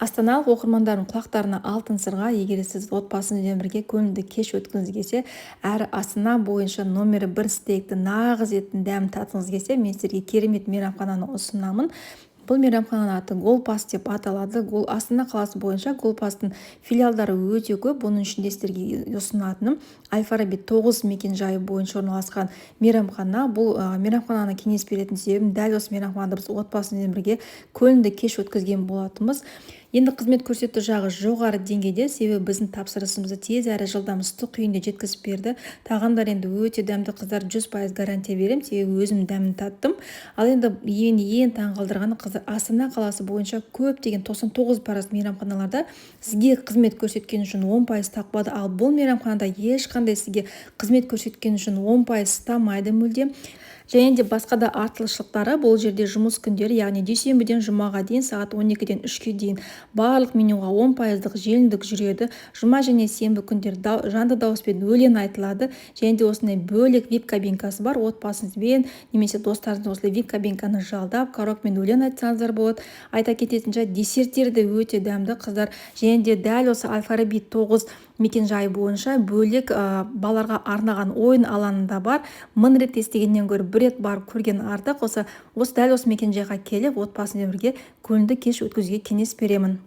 Астаналық оқырмандардың құлақтарына алтын сырға, егер сіз отбасыңызбен бірге көңілді кеш өткіңіз келсе, әрі Астана бойынша номері 1 стейкті нағыз еттің дәмін татқыңыз келсе, мен сіздерге керемет мейрамхананы ұсынамын. Бұл мейрамхананың аты Голпас деп аталады. Астана қаласы бойынша Голпастың филиалдары өте көп. Бұның ішінде сіздерге ұсынатыным Әл-Фараби 9 мекенжайы бойынша орналасқан мейрамхана. Бұл мейрамхананы кеңес беретін себебім, дәл осы мейрамханада біз отбасымен бірге көңілді кеш өткізген болатынбыз. Енді қызмет көрсету жағы жоғары деңгейде, себебі біздің тапсырысымызды тез әрі жылдам ыстық күйінде жеткізіп берді. Тағамдар енді өте дәмді, қыздар, 100% гарантия беремін, себебі өзім дәмін таттым. Ал енді ең таңғалдырғаны, қыздар, Астана қаласы бойынша көптеген 99% мейрамханаларда сізге қызмет көрсеткен үшін 10% тақпады, ал бұл мейрамханада ешқандай сізге қызмет көрсеткен үшін 10% ұстамайды мүлдем. Және де басқа да артықшылықтары, бұл жерде жұмыс күндері, яғни дүйсенбіден жұмаға дейін сағат 12-ден 3-ке дейін барлық менюға 10%-лық жеңілдік жүреді. Жұма және сенбі күндері жанды дауыспен өлең айтылады. Және де осындай бөлек VIP кабинкасы бар. Отбасыңызбен немесе достарыңыз осылай VIP кабинканы жалдап, караокемен өлең айтсаңыздар болады. Айта кететін жай, десерттері де өте дәмді, қыздар. Және де дәл осы Әл-Фараби 9 мекенжайы бойынша бөлек баларға арнаған ойын алаңында бар. 1000 рет естігеннен гөрі 1 рет барып көрген артық. Дәл осы мекенжайға келіп, отбасымен бірге көңілді кеш өткізуге кеңес беремін.